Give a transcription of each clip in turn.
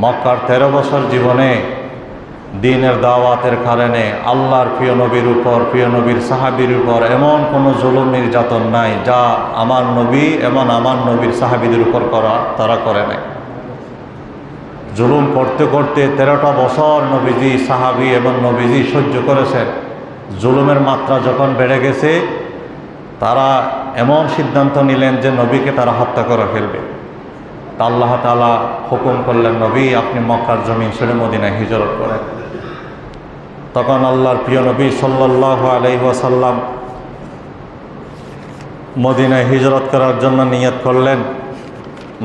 মক্কার 13 বছর জীবনে দ্বীনের দাওয়াতের কারণে আল্লাহর প্রিয় নবীর উপর, প্রিয় নবীর সাহাবীর উপর এমন কোনো জুলুম নির্যাতন নাই যা আমার নবী এবং আমার নবীর সাহাবীদের উপর তারা করে নাই। জুলুম করতে করতে 13টা বছর নবীজি, সাহাবী এবং নবীজি সহ্য করেছেন। জুলুমের মাত্রা যখন বেড়ে গেছে, তারা এমন সিদ্ধান্ত নিলেন যে নবীকে তারা হত্যা করে ফেলবে। তা আল্লাহ তাআলা হুকুম করলেন, নবী আপনি মক্কার জমিন ছেড়ে মদিনায় হিজরত করেন। তখন আল্লাহর প্রিয় নবী সাল্লাল্লাহু আলাইহি ওয়াসাল্লাম মদিনায় হিজরত করার জন্য নিয়ত করলেন।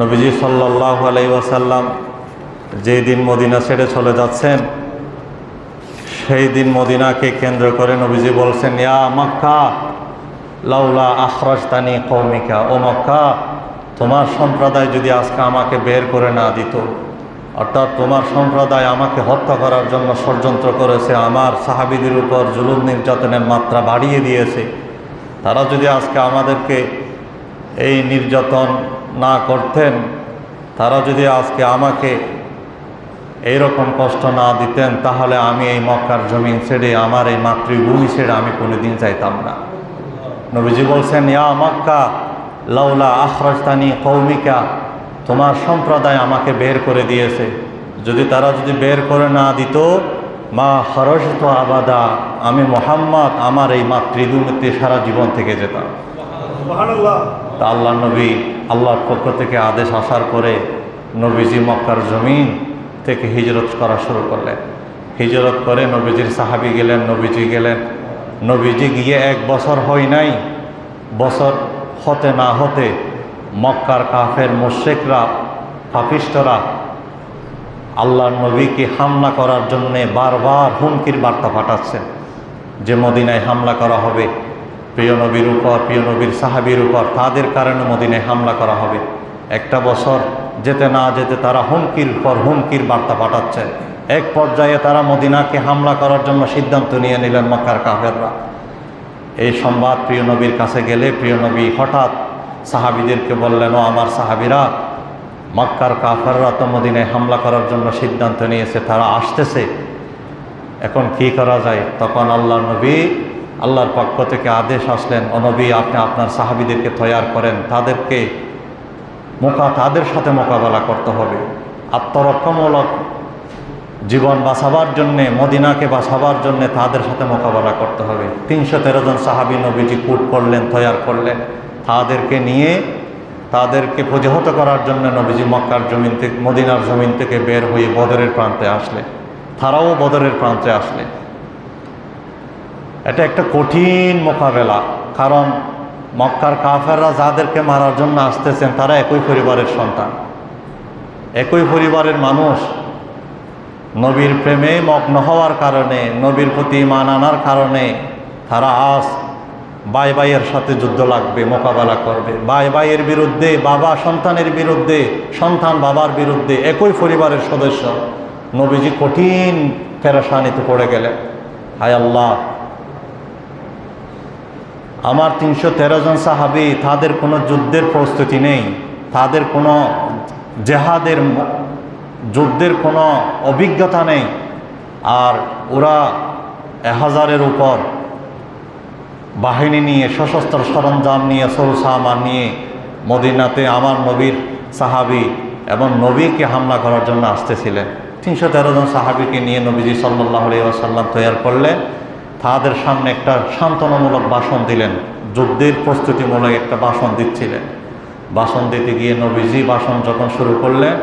নবীজি সাল্লাল্লাহু আলাইহি ওয়াসাল্লাম যেই দিন মদিনা ছেড়ে চলে যাচ্ছেন, সেই দিন মদিনাকে কেন্দ্র করে নবীজি বলছেন, ইয়া মক্কা লাউলা আখরাজতানি কওমিকা, ও মক্কা তোমার সম্প্রদায় যদি আজকে আমাকে বের করে না দিত, অর্থাৎ তোমার সম্প্রদায় আমাকে হত্যা করার জন্য ষড়যন্ত্র করেছে, আমার সাহাবীদের উপর জুলুম নির্যাতনের মাত্রা বাড়িয়ে দিয়েছে, তারা যদি আজকে আমাদেরকে এই নির্যাতন না করতেন, তারা যদি আজকে আমাকে এইরকম কষ্ট না দিতেন, তাহলে আমি এই মক্কার জমিন ছেড়ে, আমার এই মাতৃভূমি ছেড়ে আমি কোনোদিন যাইতাম না। নবীজি বলছেন, ইয়া মক্কা লাউলা আখরাজতানি কওমিকা, তোমার সম্প্রদায় আমাকে বের করে দিয়েছে, তারা যদি বের করে না দিত, মা খরজতু আবাদা, আমি মুহাম্মদ আমার এই মাতৃভূমিতে সারা জীবন থেকে যেতাম। সুবহানাল্লাহ। তা আল্লাহ নবী, আল্লাহর পক্ষ থেকে আদেশ আসার পরে নবীজি মক্কার জমিন থেকে হিজরত করা শুরু করলেন। হিজরত করে নবীজির সাহাবী গেলেন, নবীজি গেলেন। নবীজি গিয়ে 1 বছর হয় নাই, বছর হতে না হতে মক্কার কাফের মুশরিকরা, পাপিষ্ঠরা আল্লাহর নবীকে হামলা করার জন্যে বারবার হুমকির বার্তা পাঠাচ্ছেন যে মদিনায় হামলা করা হবে, প্রিয় নবীর উপর, প্রিয় নবীর সাহাবীর উপর, তাদের কারণে মদিনায় হামলা করা হবে। একটা বছর যেতে না যেতে তারা হুমকির পর হুমকির বার্তা পাঠাচ্ছেন। এক পর্যায়ে তারা মদিনাকে হামলা করার জন্য সিদ্ধান্ত নিয়ে নিলেন মক্কার কাফেররা। এই সংবাদ প্রিয় নবীর কাছে গেলে প্রিয় নবী হঠাৎ সাহাবীদেরকে বললেন, ও আমার সাহাবীরা, মক্কার কাফেররা তো মদিনায় হামলা করার জন্য সিদ্ধান্ত নিয়েছে, তারা আসতেছে, এখন কি করা যায়? তখন আল্লাহর নবী, আল্লাহর পক্ষ থেকে আদেশ আসলেন, ও নবী আপনি আপনার সাহাবীদেরকে তৈয়ার করেন, তাদের সাথে মোকাবেলা করতে হবে। আত্মরক্ষামূলক জীবন বাঁচাবার জন্যে, মদিনাকে বাঁচাবার জন্যে তাদের সাথে মোকাবেলা করতে হবে। 313 জন সাহাবী নবীজি কুট করলেন, তৈয়ার করলেন। তাদেরকে নিয়ে, তাদেরকে প্রতিহত করার জন্য নবীজি মক্কার জমিন থেকে, মদিনার জমিন থেকে বের হয়ে বদরের প্রান্তে আসলেন। তারাও বদরের প্রান্তে আসলেন। এটা একটা কঠিন মোকাবেলা, কারণ মক্কার কাফেররা যাদেরকে মারার জন্য আসতেছেন তারা একই পরিবারের সন্তান, একই পরিবারের মানুষ। নবীর প্রেমে মগ্ন হওয়ার কারণে, নবীর প্রতি ঈমান আনার কারণে তারা আজ ভাই ভাইয়ের সাথে যুদ্ধ লাগবে, মোকাবেলা করবে। ভাই ভাইয়ের বিরুদ্ধে, বাবা সন্তানের বিরুদ্ধে, সন্তান বাবার বিরুদ্ধে, একই পরিবারের সদস্য। নবীজি কঠিন পেরেশানিতে পড়ে গেলেন। হায় আল্লাহ, আমার 313 জন সাহাবী, তাদের কোনো যুদ্ধের প্রস্তুতি নেই, তাদের কোনো যুদ্ধের কোনো অভিজ্ঞতা নেই, আর ওরা 1000-এর উপর বাহিনী নিয়ে, সশস্ত্র সরঞ্জাম নিয়ে, সরসামান নিয়ে মদিনাতে আমার নবীর সাহাবী এবং নবীকে হামলা করার জন্য আসতেছিলেন। 313 জন সাহাবীকে নিয়ে নবীজি সাল্লাল্লাহু আলাইহি ওয়াসাল্লাম তৈয়ার করলেন। তাদের সামনে একটা সান্ত্বনামূলক ভাষণ দিলেন, যুদ্ধের প্রস্তুতিমূলক একটা ভাষণ দিচ্ছিলেন। ভাষণ দিতে গিয়ে নবীজি ভাষণ যখন শুরু করলেন,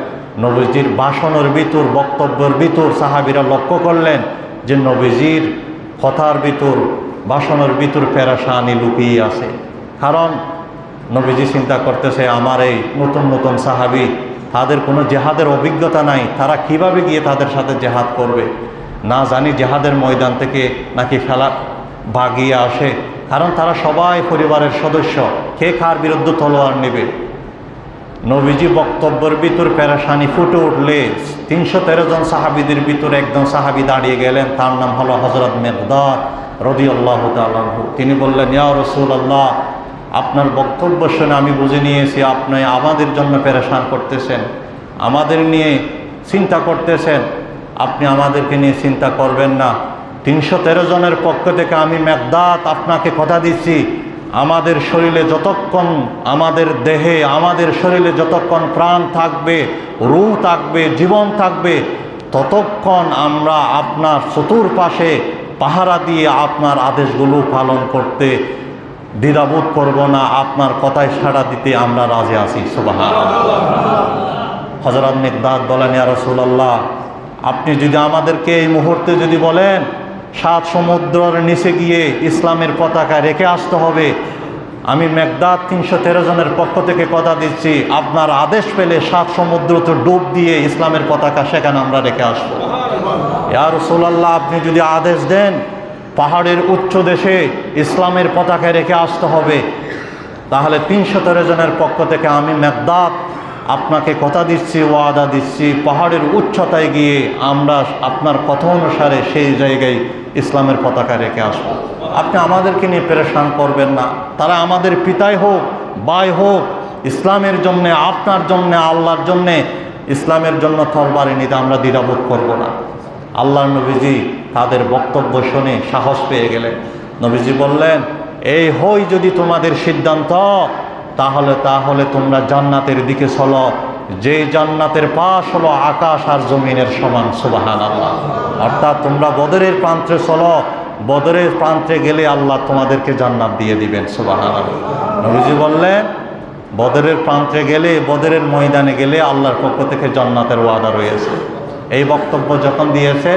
নবীজির ভাষণের ভিতর, বক্তব্যের ভিতর সাহাবীরা লক্ষ্য করলেন যে নবীজির কথার ভিতর, ভাষণের ভিতর পেরেশানি লুকিয়ে আছে। কারণ নবীজি চিন্তা করতেছে, আমার এই নতুন নতুন সাহাবী, তাদের কোনো জেহাদের অভিজ্ঞতা নাই, তারা কিভাবে গিয়ে তাদের সাথে জেহাদ করবে, না জানি জেহাদের ময়দান থেকে নাকি ভাগিয়ে আসে, কারণ তারা সবাই পরিবারের সদস্য, কে কার বিরুদ্ধে তলোয়ার নেবে। নবীজি বক্তব্যের ভিতর পেরেশানি ফুটে উঠলে 313 জন সাহাবীদের ভিতরে একজন সাহাবী দাঁড়িয়ে গেলেন, তার নাম হলো হযরত মিকদাদ রাদিয়াল্লাহু তাআলা আনহু। তিনি বললেন, ইয়া রাসূলুল্লাহ, আপনার বক্তব্য শুনে আমি বুঝে নিয়েছি আপনি আমাদের জন্য পেরেশান করতেছেন, আমাদের নিয়ে চিন্তা করতেছেন, আপনি আমাদেরকে নিয়ে চিন্তা করবেন না। 313 জনের পক্ষ থেকে আমি মেকদাদ আপনাকে কথা দিচ্ছি, আমাদের শরীরে যতক্ষণ, আমাদের দেহে, আমাদের শরীরে যতক্ষণ প্রাণ থাকবে, রূহ থাকবে, জীবন থাকবে, ততক্ষণ আমরা আপনার চতুর্পাশে পাহারা দিয়ে আপনার আদেশগুলো পালন করতে দ্বিধাবোধ করব না, আপনার কথায় সাড়া দিতে আমরা রাজি আছি। সুবহানাল্লাহ। হযরত মিকদাদ বলেন, ইয়া রাসূলুল্লাহ, আপনি যদি আমাদেরকে এই মুহূর্তে যদি বলেন 7 সমুদ্রের নিচে গিয়ে ইসলামের পতাকা রেখে আসতে হবে, আমি মেকদাদ 313 জনের পক্ষ থেকে কথা দিচ্ছি, আপনার আদেশ পেলে 7 সমুদ্র তো ডুব দিয়ে ইসলামের পতাকা সেখানে আমরা রেখে আসবো। ইয়া রাসূলুল্লাহ, আপনি যদি আদেশ দেন পাহাড়ের উচ্চ দেশে ইসলামের পতাকা রেখে আসতে হবে, তাহলে 313 জনের পক্ষ থেকে আমি মেকদাদ আপনাকে কথা দিচ্ছি, ওয়াদা দিচ্ছি, পাহাড়ের উচ্চতায় গিয়ে আমরা আপনার কথা অনুসারে সেই জায়গায় ইসলামের পতাকা রেখে আসবো। আপনি আমাদেরকে নিয়ে পেরেশান করবেন না, তারা আমাদের পিতাই হোক, ভাই হোক, ইসলামের জন্যে, আপনার জন্যে, আল্লাহর জন্যে, ইসলামের জন্য তরবারি নিতে আমরা দ্বিধাবোধ করব না। আল্লাহর নবীজি তাদের বক্তব্য শুনে সাহস পেয়ে গেলেন। নবীজি বললেন, এই হই যদি তোমাদের সিদ্ধান্ত, তাহলে তোমরা জান্নাতের দিকে চলো, যে জান্নাতের পাশ হলো আকাশ আর জমিনের সমান। সুবহানাল্লাহ। অর্থাৎ তোমরা বদরের প্রান্তে চলো, বদরের প্রান্তে গেলে আল্লাহ তোমাদেরকে জান্নাত দিয়ে দিবেন। সুবহানাল্লাহ। নবীজি বললেন, বদরের প্রান্তে গেলে, বদরের ময়দানে গেলে আল্লাহর পক্ষ থেকে জান্নাতের ওয়াদা রয়েছে। এই বক্তব্য যখন দিয়েছে,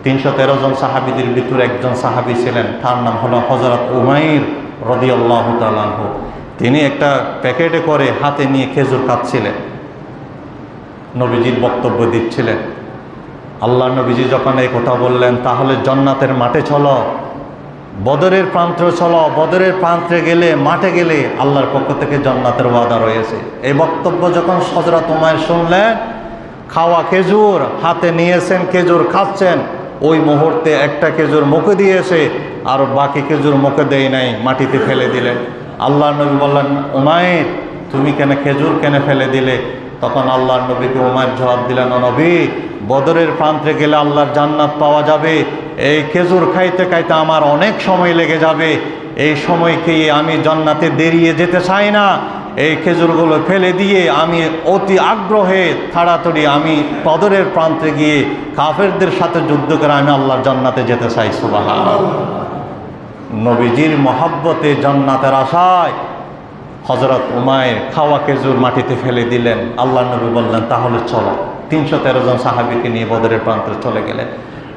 313 জন সাহাবীদের ভিতরে একজন সাহাবী ছিলেন, তার নাম হলো হযরত উমাইর রাদিয়াল্লাহু তাআলা আনহু। তিনি একটা প্যাকেটে করে হাতে নিয়ে খেজুর খাচ্ছিলেন, নবীজির বক্তব্য দিচ্ছিলেন। আল্লাহ নবীজি যখন এই কথা বললেন, তাহলে জান্নাতের মাঠে চলো, বদরের প্রান্তে চলো, বদরের প্রান্তে গেলে, মাঠে গেলে আল্লাহর পক্ষ থেকে জান্নাতের ওয়াদা রয়েছে। এই বক্তব্য যখন হযরত উমাইর শুনলেন, খাওয়া খেজুর হাতে নিয়েছেন, খেজুর খাচ্ছেন, ওই মুহূর্তে একটা খেজুর মুখে দিয়েছে আর বাকি খেজুর মুখে দেয় নাই, মাটিতে ফেলে দিলেন। আল্লাহ নবী বললেন, উমাইর তুমি কেন খেজুর কেন ফেলে দিলে? তখন আল্লাহ নবীকে উমাইর জবাব দিলেন, ও নবী, বদরের প্রান্তে গেলে আল্লাহর জান্নাত পাওয়া যাবে, এই খেজুর খাইতে খাইতে আমার অনেক সময় লেগে যাবে, এই সময়কে আমি জান্নাতে দেরিয়ে যেতে চাই না। এই খেজুরগুলো ফেলে দিয়ে আমি অতি আগ্রহে তাড়াতাড়ি আমি বদরের প্রান্তে গিয়ে কাফেরদের সাথে যুদ্ধ করে আমি আল্লাহর জান্নাতে যেতে চাই। সুবহানাল্লাহ। নবীজির মহব্বতে, জান্নাতের আশায় হযরত উমাইর খাওয়া খেজুর মাটিতে ফেলে দিলেন। আল্লাহ নবী বললেন, তাহলে চলো। 313 জন সাহাবীকে নিয়ে বদরের প্রান্তে চলে গেলেন।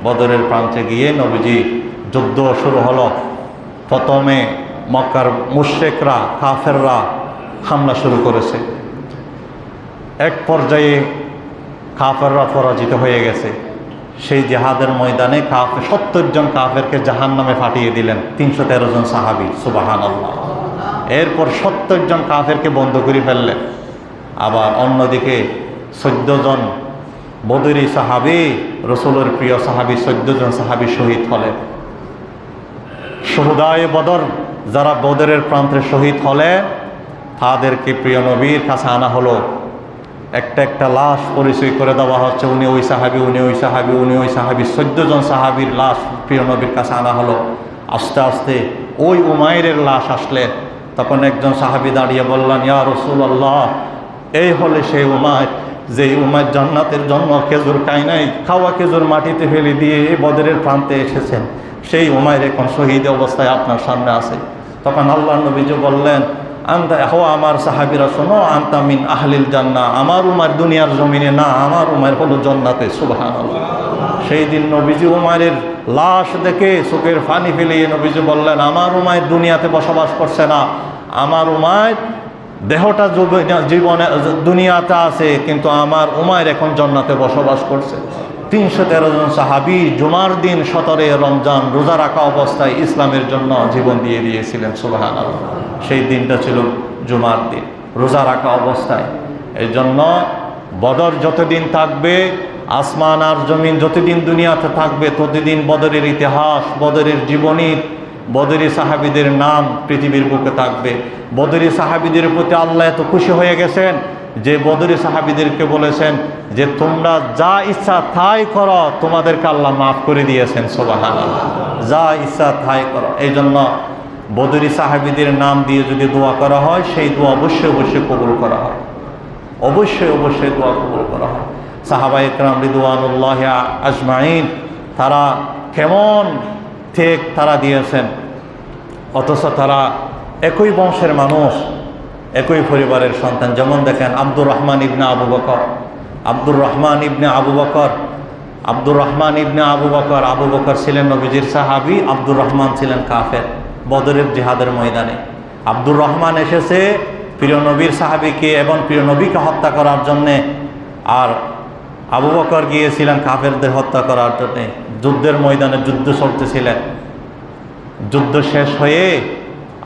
বদরের প্রান্তে গিয়ে নবীজি যুদ্ধ শুরু হলো। প্রথমে মক্কার মুশরিকরা, কাফেররা হামলা শুরু করেছে। এক পর্যায়ে কাফেররা পরাজিত হয়ে গেছে। সেই জিহাদের ময়দানে 70 জন কাফেরকে জাহান্নামে পাঠিয়ে দিলেন 313 জন সাহাবী। সুবহানাল্লাহ। এরপর 70 জন কাফেরকে বন্ধ করে ফেললেন। আবার অন্যদিকে 14 জন বদরি সাহাবী, রাসূলের প্রিয় সাহাবী 14 জন সাহাবী শহীদ হলেন। শুহাদায়ে বদর, যারা বদরের প্রান্তে শহীদ হলেন, তাদেরকে প্রিয় নবীর কাছে আনা হলো। একটা একটা লাশ পরিচয় করে দেওয়া হচ্ছে, উনি ওই সাহাবী, উনি ওই সাহাবী, উনি ওই সাহাবী। 14 জন সাহাবীর লাশ প্রিয় নবীর কাছে আনা হলো। আস্তে আস্তে ওই উমাইরের লাশ আসলেন। তখন একজন সাহাবী দাঁড়িয়ে বললেন, ইয়া রাসূলুল্লাহ, এই হলে সেই উমাইর, যেই উমাইর জান্নাতের জন্য খেজুর খায় নাই, খাওয়া খেজুর মাটিতে ফেলে দিয়ে বদরের প্রান্তে এসেছেন, সেই উমাইর এখন শহীদ অবস্থায় আপনার সামনে আছে। তখন আল্লাহ নবীজি বললেন, আন্তা হো আমার সাহাবীরা শোনো, আন্তা মিন আহলিল জান্নাহ, আমার উমার দুনিয়ার জমিনে না, আমার উমার হলো জান্নাতে। সুবহানাল্লাহ। সেই দিন নবীজি উমারের লাশ দেখে চোখের পানি ফেলিয়ে নবীজি বললেন, আমার উমার দুনিয়াতে বসবাস করছে না, আমার উমার দেহটা জীবনে দুনিয়াতে আছে, কিন্তু আমার উমার এখন জান্নাতে বসবাস করছে। 313 জন সাহাবী জুমার দিন 17 রমজান রোজা রাখা অবস্থায় ইসলামের জন্য জীবন দিয়ে দিয়েছিলেন। সুবহানাল্লাহ। সেই দিনটা ছিল জুমার দিন, রোজা রাখা অবস্থায়। এই জন্য বদর যতদিন থাকবে, আসমান আর জমিন যতদিন দুনিয়াতে থাকবে, ততদিন বদরের ইতিহাস, বদরের জীবনী, বদরি সাহাবীদের নাম পৃথিবীর বুকে থাকবে। বদরি সাহাবীদের প্রতি আল্লাহ এত খুশি হয়ে গেছেন, যে বদরি সাহাবীদেরকে বলেছেন যে তোমরা যা ইচ্ছা তাই করো, তোমাদেরকে আল্লাহ মাফ করে দিয়েছেন। সুবহানাল্লাহ, যা ইচ্ছা তাই করো। এই জন্য বদরি সাহাবীদের নাম দিয়ে যদি দোয়া করা হয়, সেই দোয়া অবশ্যই অবশ্যই কবুল করা হয়, অবশ্যই অবশ্যই দোয়া কবুল করা হয়। সাহাবায়ে কেরাম রিদওয়ানুল্লাহি আজমাইন তারা কেমন ঠেক তারা দিয়েছেন, অথচ তারা একই বংশের মানুষ, একই পরিবারের সন্তান। যেমন দেখেন আব্দুর রহমান ইবনে আবু বকর, আব্দুর রহমান ইবনে আবু বকর, আব্দুর রহমান ইবনে আবু বকর, আবু বকর ছিলেন নবীজির সাহাবী, আব্দুর রহমান ছিলেন কাফের বদরের জিহাদের ময়দানে। আব্দুর রহমান এসেছে প্রিয় নবীর সাহাবীকে এবং প্রিয় নবীকে হত্যা করার জন্যে, আর আবু বকর গিয়েছিলেন কাফেরদের হত্যা করার জন্যে। যুদ্ধের ময়দানে যুদ্ধ চলতেছিলেন। যুদ্ধ শেষ হয়ে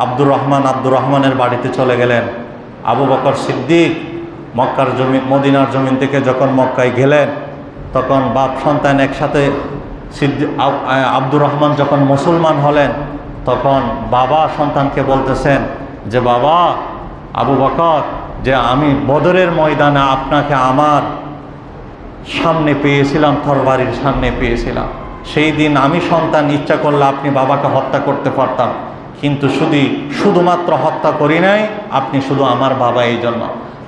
আব্দুর রহমানের বাড়িতে চলে গেলেন। আবু বকর সিদ্দিক মক্কার জমিন, মদিনার জমিন থেকে যখন মক্কায় গেলেন, তখন বাপ সন্তান একসাথে আব্দুর রহমান যখন মুসলমান হলেন, তখন বাবা সন্তানকে বলতেছেন যে বাবা আবু বকর, যে আমি বদরের ময়দানে আপনাকে আমার সামনে পেয়েছিলাম, তরবারির সামনে পেয়েছিলাম। সেই দিন আমি সন্তান ইচ্ছা করলে আপনি বাবাকে হত্যা করতে পারতাম, কিন্তু শুধুমাত্র হত্যা করি নাই, আপনি শুধু আমার বাবা, এই জন্য।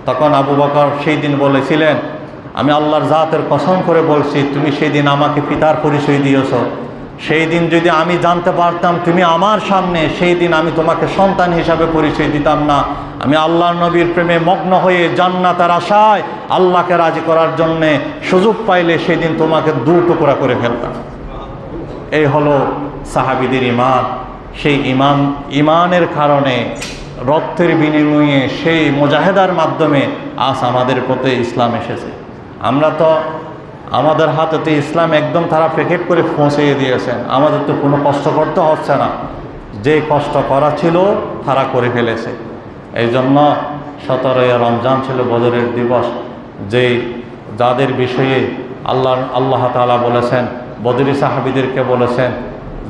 তখন আবু বকর সেই দিন বলেছিলেন, আমি আল্লাহর জাতের কসম করে বলছি, তুমি সেই দিন আমাকে পিতার পরিচয় দিয়েছ, সেই দিন যদি আমি জানতে পারতাম তুমি আমার সামনে, সেই দিন আমি তোমাকে সন্তান হিসাবে পরিচয় দিতাম না। আমি আল্লাহর নবীর প্রেমে মগ্ন হয়ে জান্নাতের আশায় আল্লাহকে রাজি করার জন্যে সুযোগ পাইলে সেই দিন তোমাকে দু টুকরা করে ফেলতাম। এই হলো সাহাবীদের ঈমান। সেই ঈমানের কারণে রক্তের বিনিময়ে সেই মুজাহিদার মাধ্যমে আজ আমাদের প্রতি ইসলাম এসেছে। আমরা তো আমাদের হাতেতে ইসলাম একদম তারা প্যাকেট করে পৌঁছে দিয়েছেন, আমাদের তো কোনো কষ্ট করতে হচ্ছে না, যে কষ্ট করা ছিল তারা করে ফেলেছে। এই জন্য 17ই রমজান ছিল বদরের দিবস, যাদের বিষয়ে আল্লাহ তাআলা বলেছেন, বদরি সাহাবীদেরকে বলেছেন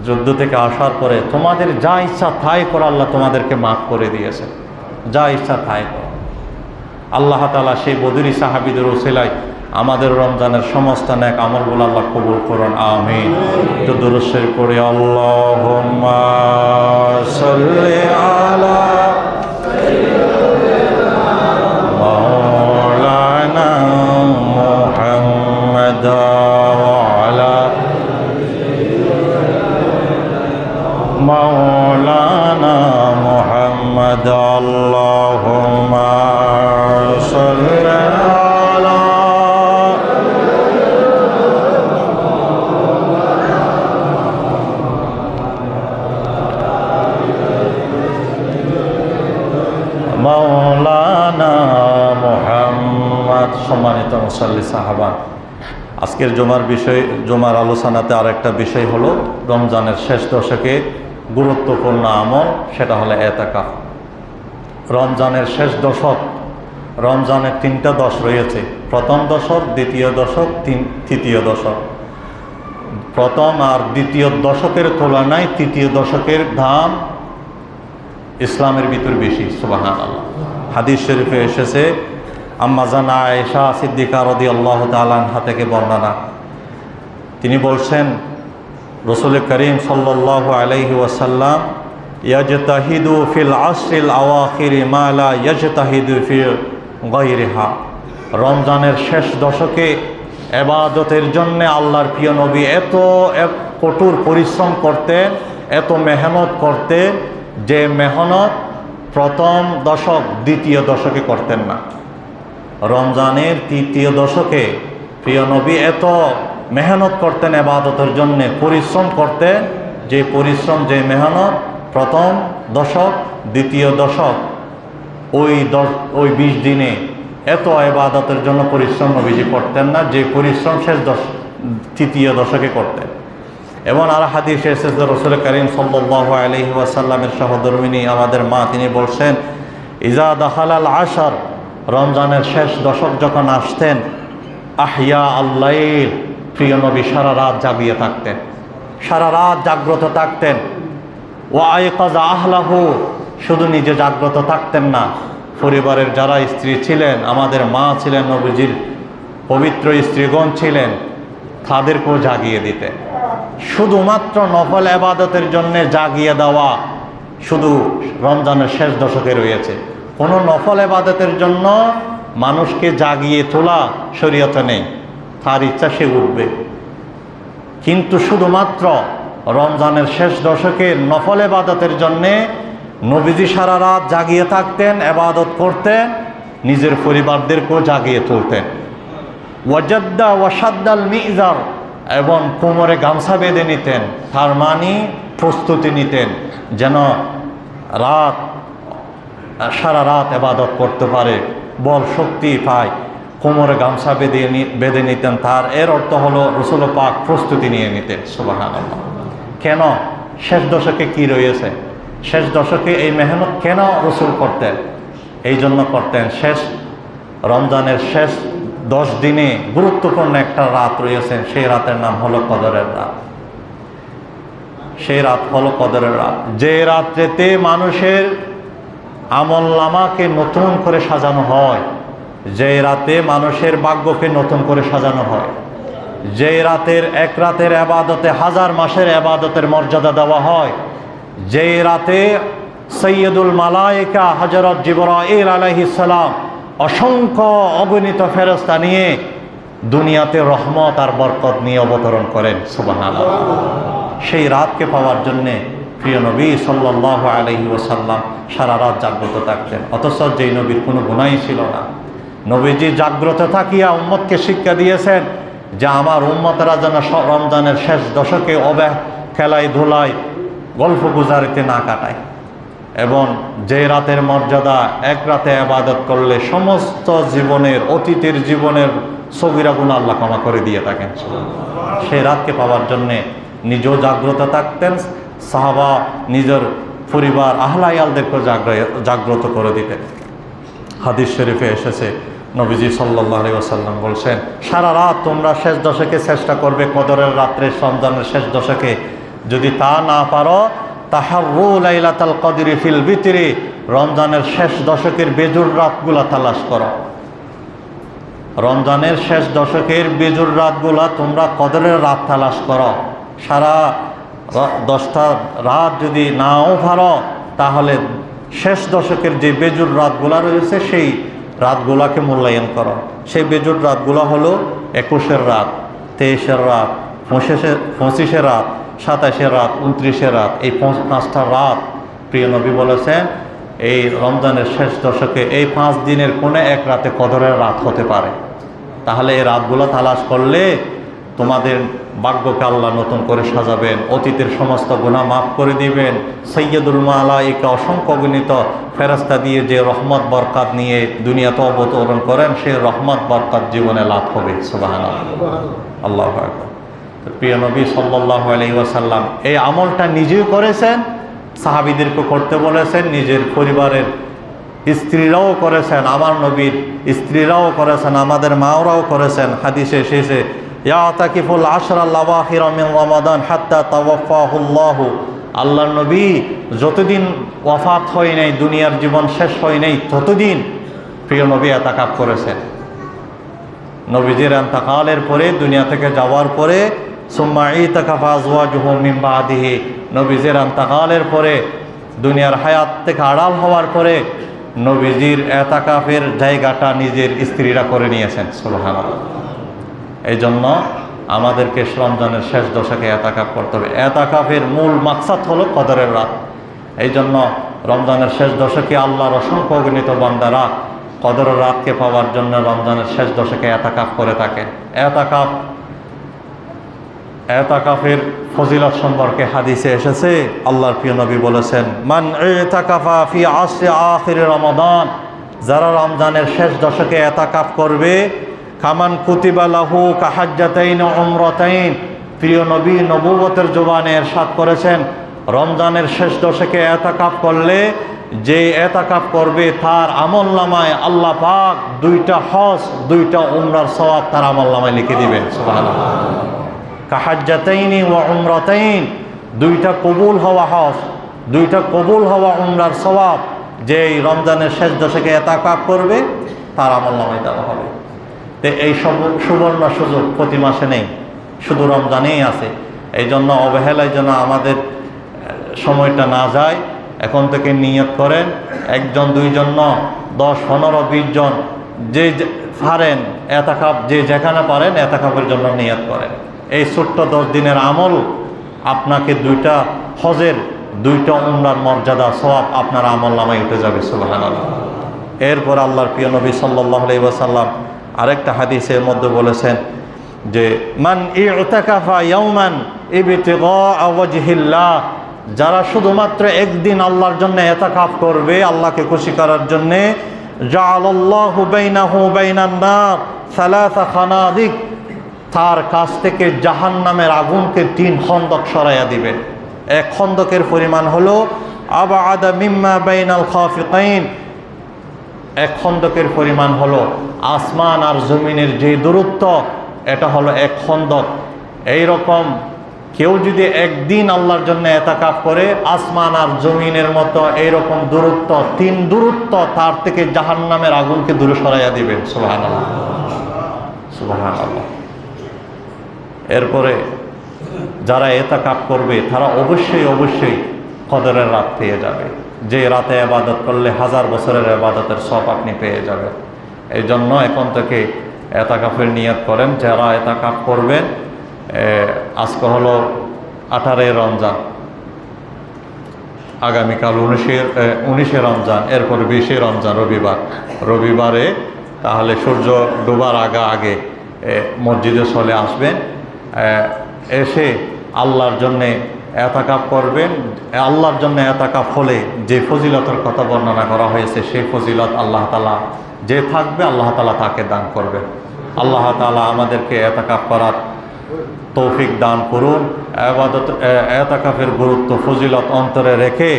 যুদ্ধ থেকে আসার পরে তোমাদের যা ইচ্ছা তাই করো, আল্লাহ তোমাদেরকে মাফ করে দিয়েছে, যা ইচ্ছা তাই করো। আল্লাহ তাআলা সেই বদরি সাহাবীদের ওসিলায় আমাদের রমজানের সমস্ত নেক আমলগুলো আল্লাহ কবুল করুন, আমিন। তো দুরূদ শরীফ পড়ি, আল্লাহুম্মা সাল্লি আলা মাওলানা মুহাম্মাদ ওয়া আলা মাওলানা মুহাম্মাদ, আল্লাহুম্মা সাল্লি আলা মাওলানা মুহাম্মদ। সম্মানিত মুসল্লি সাহাবান, আজকের জুমার আলোচনাতে আরেকটা বিষয় হলো রমজানের শেষ দশকে গুরুত্বপূর্ণ আমল, সেটা হলো এতেকাফ। রমজানের শেষ দশক, রমজানের 3টা দশ রয়েছে, প্রথম দশক, দ্বিতীয় দশক, তৃতীয় দশক। প্রথম আর দ্বিতীয় দশকের তুলনায় তৃতীয় দশকের দাম ইসলামের ভিতর বেশি। সুবহানাল্লাহ। হাদিস শরীফে এসেছে, আম্মা জান আয়েশা সিদ্দিকা রাদিয়াল্লাহু তাআলা আনহা থেকে বর্ণনা, তিনি বলছেন রাসূল করিম সাল্লাল্লাহু আলাইহি ওয়াসাল্লাম ইয়াজতাহিদু ফিল আশরিল আওয়াখির মা লা ইয়াজতাহিদু ফি গায়রিহা। রমজানের শেষ দশকে ইবাদতের জন্য আল্লাহর প্রিয় নবী এত কঠোর পরিশ্রম করতেন, এত মেহনত করতেন, যে মেহনত প্রথম দশক দ্বিতীয় দশকে করতেন না। রমজানের তৃতীয় দশকে প্রিয় নবী এত মেহনত করতেন ইবাদতের জন্য, পরিশ্রম করতেন, যে পরিশ্রম, যে মেহনত প্রথম দশক দ্বিতীয় দশক ওই 20 দিনে এত ইবাদতের জন্য পরিশ্রম নবীজি করতেন না, যে পরিশ্রম তৃতীয় দশকে করতেন। এবং আর হাদিসে এসেছে রাসূল করিম সাল্লাল্লাহু আলাইহি ওয়াসাল্লামের সহধর্মিণী আমাদের মা, তিনি বলছেন ইজা দাখালাল আশর, রমজানের শেষ দশক যখন আসতেন, আহিয়া আল্লাইল, প্রিয় নবী সারা রাত জাগিয়ে থাকতেন, সারা রাত জাগ্রত থাকতেন। ওয়া আয়কাযা আহলাহু, শুধু নিজে জাগ্রত থাকতেন না, পরিবারের যারা স্ত্রী ছিলেন, আমাদের মা ছিলেন, নবীজির পবিত্র স্ত্রীগণ ছিলেন, তাদেরকেও জাগিয়ে দিতে। শুধুমাত্র নফল ইবাদতের জন্য জাগিয়ে দেওয়া শুধু রমজানের শেষ দশকে রয়েছে। কোনো নফল ইবাদতের জন্য মানুষকে জাগিয়ে তোলা শরীয়তে নেই, তার ইচ্ছা সে উঠবে। কিন্তু শুধুমাত্র রমজানের শেষ দশকে নফল ইবাদতের জন্যে নবীজি সারা রাত জাগিয়ে থাকতেন, ইবাদত করতেন, নিজের পরিবারদেরকেও জাগিয়ে তুলতেন। ওয়াজাদ্দা ওয়াসাদ্দাল মিজার, এবং কোমরে গামছা বেঁধে নিতেন, তার মানে প্রস্তুতি নিতেন যেন সারা রাত ইবাদত করতে পারে, বল শক্তি পায়। কোমরে গামছা বেঁধে নিতেন, তার এর অর্থ হলো রসুল পাক প্রস্তুতি নিয়ে নিতেন। সুবহানাল্লাহ। কেন? শেষ দশকে কি রয়েছে? শেষ দশকে এই মেহনত কেন রসুল করতেন? এই জন্য করতেন, রমজানের শেষ 10 দিনে গুরুত্বপূর্ণ একটা রাত রয়েছে, সেই রাতের নাম হলো কদরের রাত। সেই রাত হলো কদরের রাত, যে রাত্রেতে মানুষের আমলনামাকে নতুন করে সাজানো হয়, যে রাতে মানুষের ভাগ্যকে নতুন করে সাজানো হয়, যে এক রাতের ইবাদতে 1000 মাসের ইবাদতের মর্যাদা দেওয়া হয়, যে রাতে সৈয়দুল মালায়েকা হযরত জিবরাইল আলাইহিস সালাম অসংখ্য অগণিত ফেরেশতা নিয়ে দুনিয়াতে রহমত আর বরকত নিয়ে অবতরণ করেন। সুবহানাল্লাহ। সেই রাতকে পাওয়ার জন্যে প্রিয় নবী সাল্লাল্লাহু আলাইহি ওয়াসাল্লাম সারা রাত জাগ্রত থাকতেন। অথচ যেই নবীর কোনো গুনাহই ছিল না, নবীজি জাগ্রত থাকিয়া উম্মতকে শিক্ষা দিয়েছেন যে আমার উম্মতেরা যেন রমজানের শেষ দশকে খেলায় ধুলায় গল্প গুজারিতে না কাটায়, এবং যে রাতের মর্যাদা এক রাতে ইবাদত করলে সমস্ত জীবনের, অতীতের জীবনের সগীরা গুনাহ আল্লাহ ক্ষমা করে দিয়ে থাকেন। সেই রাতকে পাওয়ার জন্যে নিজেও জাগ্রত থাকতেন, সাহাবা নিজের পরিবার আহলায়ালদেরকে জাগ্রত করে দিতেন। হাদিস শরীফে এসেছে, নবীজি সাল্লাল্লাহু আলাইহি ওয়াসাল্লাম বলছেন, সারা রাত তোমরা শেষ দশকে চেষ্টা করবে, কদরের রাত্রে রমজানের শেষ দশকে। যদি তা না পারো, তাহাররু লাইলাতাল কদরি ফিল বিতরি, রমজানের শেষ দশকের বেজুর রাতগুলা তালাশ করো। রমজানের শেষ দশকের বেজুর রাতগুলা তোমরা কদরের রাত তালাশ করো। সারা 10টা রাত যদি নাও পারো, তাহলে শেষ দশকের যে বেজুর রাতগুলা রয়েছে সেই রাতগুলাকে মূল্যায়ন করো। সেই বেজুর রাতগুলা হলো 21-এর রাত, 23-এর রাত, 25-এর রাত, 27-এর রাত, 29-এর রাত। এই 5টা রাত প্রিয় নবী বলেছেন এই রমজানের শেষ দশকে এই 5 দিনের কোনো এক রাতে কদরের রাত হতে পারে। তাহলে এই রাতগুলো তালাশ করলে তোমাদের ভাগ্যকে আল্লাহ নতুন করে সাজাবেন, অতীতের সমস্ত গুনাহ মাফ করে দিবেন। সৈয়দুল মালায়েকা অসংখ্য গণিত ফেরেশতা দিয়ে যে রহমত বরকত নিয়ে দুনিয়াতে অবতরণ করেন, সেই রহমত বরকত জীবনে লাভ হবে। সুবহানাল্লাহ, আল্লাহু আকবার। প্রিয় নবী সাল্লাল্লাহু আলাইহি ওয়াসাল্লাম এই আমলটা নিজেও করেছেন, সাহাবীদেরকে করতে বলেছেন, নিজের পরিবারের স্ত্রীরাও করেছেন, আমার নবীর স্ত্রীরাও করেছেন, আমাদের মাওরাও করেছেন। হাদিসে এসেছে, ইয়াতাকিফুল আশরাল আওয়াখির মিন রমাদান হাত্তা তাওয়াফাহুল্লাহু, আল্লাহর নবী যতদিন ওয়াফাত হয় নাই, দুনিয়ার জীবন শেষ হয় নাই, ততদিন প্রিয় নবী ইতিকাফ করেছেন। নবীজির ইন্তেকালের পরে, দুনিয়া থেকে যাওয়ার পরে, সুম্মা ইতাকাফা আজওয়াজুহু মিন বাদিহি, নবীজির ইন্তেকালের পরে, দুনিয়ার হায়াত থেকে আড়াল হওয়ার পরে নবীজির ইতিকাফের জায়গাটা নিজের স্ত্রীরা করে নিয়েছেন। সুবহানাল্লাহ। এই জন্য আমাদেরকে রমজানের শেষ দশকে ইতিকাফ করতে হবে। ইতিকাফের মূল মাকসাদ হলো কদরের রাত। এই জন্য রমজানের শেষ দশকে আল্লাহর অসংখ্য অগণিত বান্দারা কদরের রাতকে পাওয়ার জন্য রমজানের শেষ দশকে ইতিকাফ করে থাকেন। ইতিকাফের ফজিলত সম্পর্কে হাদিসে এসেছে, আল্লাহর প্রিয় নবী বলেছেন, মান ইতাকাফা ফি আশরি আখির রমাদান, যারা রমজানের শেষ দশকে ইতিকাফ করবে, কামান কুতিবা লাহু কাহাজ্জাতাইন ওয়া উমরাতাইন, প্রিয় নবী নবুয়তের জবানে ইরশাদ করেছেন, রমজানের শেষ দশকে ইতিকাফ করলে, যে ইতিকাফ করবে তার আমলনামায় আল্লাহ পাক 2টা হজ 2টা উমরার সওয়াব তার আমলনামায় লিখে দিবেন। সুবহানাল্লাহ। কাহাজ্জাতাইনি ওয়া উমরাতাইন, 2টা কবুল হওয়া হজ, 2টা কবুল হওয়া উমরার সওয়াব যে এই রমজানের শেষ দশকে এতাকাফ করবে তার আমলনামায় দেওয়া হবে। তো এই সুবর্ণ সুযোগ প্রতি মাসে নেই, শুধু রমজানেই আছে। এই জন্য অবহেলায় যেন আমাদের সময়টা না যায়। এখন থেকে নিয়ত করেন, একজন দুইজন ন, 10, 15, 20 জন যে পারেন এতাকাফ, যে যেখানে পারেন এতাকাফের জন্য নিয়ত করেন। এই ছোট্ট 10 দিনের আমল আপনাকে 2টা হজের 2টা উমরার মর্যাদা সওয়াব আপনার আমলনামায় উঠে যাবে। সুবহানাল্লাহ। এরপর আল্লাহর প্রিয় নবী সাল্লাল্লাহু আলাইহি ওয়াসাল্লাম আরেকটা হাদিসের মধ্যে বলেছেন যে মান ইউতাকাফা ইয়াওমান ইবতিগা ওয়াজহিল্লাহ, যারা শুধুমাত্র একদিন আল্লাহর জন্য এতাকাফ করবে, আল্লাহকে খুশি করার জন্যে, জাআলাল্লাহু বাইনাহু বাইনান নার সালাসা খানাদিক, তার কাছ থেকে জাহান্নামের আগুনকে 3 খন্দক সরাইয়া দিবেন। এক খন্দকের পরিমাণ হলো আবআদা মিম্মা বাইনাল খাফিকাইন, এক খন্দকের পরিমাণ হলো আসমান আর জমিনের যে দূরত্ব, এটা হলো এক খন্দক। এইরকম কেউ যদি একদিন আল্লাহর জন্য এতাকাফ করে, আসমান আর জমিনের মতো এইরকম দূরত্ব, 3 দূরত্ব তার থেকে জাহান্নামের আগুনকে দূরে সরাইয়া দিবেন। সুবহানাল্লাহ, সুবহানাল্লাহ। এরপরে যারা এতাকাফ করবে তারা অবশ্যই কদরের রাত পেয়ে যাবে। যে রাতে ইবাদত করলে 1000 বছরের ইবাদতের সওয়াব আপনি পেয়ে যাবেন। এই জন্য এখন থেকে এতাকাফের নিয়ত করেন। যারা এতাকাফ করবেন, আজকে হলো 18 রমজান, আগামীকাল 19 রমজান, এরপর 20 রমজান রবিবারে তাহলে সূর্য ডোবার আগে মসজিদে চলে আসবেন। এসে আল্লাহর জন্যে এতাকাফ করবেন। আল্লাহর জন্য এতাকাফ হলে যে ফজিলতের কথা বর্ণনা করা হয়েছে, সেই ফজিলত আল্লাহ তাআলা যে থাকবে আল্লাহ তাআলা তাকে দান করবেন। আল্লাহ তাআলা আমাদেরকে এতাকাফ করার তৌফিক দান করুন। এতাকাফের গুরুত্ব ফজিলত অন্তরে রেখে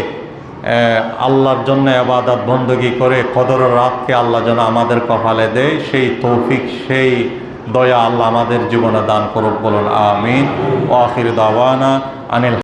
আল্লাহর জন্য ইবাদত বندگی করে কদরের রাতকে আল্লাহ যেন আমাদের কপালে দেয়, সেই তৌফিক, সেই দয়া আল্লাহ আমাদের জীবনে দান করুক। বলুন আমিন। ওয়া আখির দাওয়ানা আনিল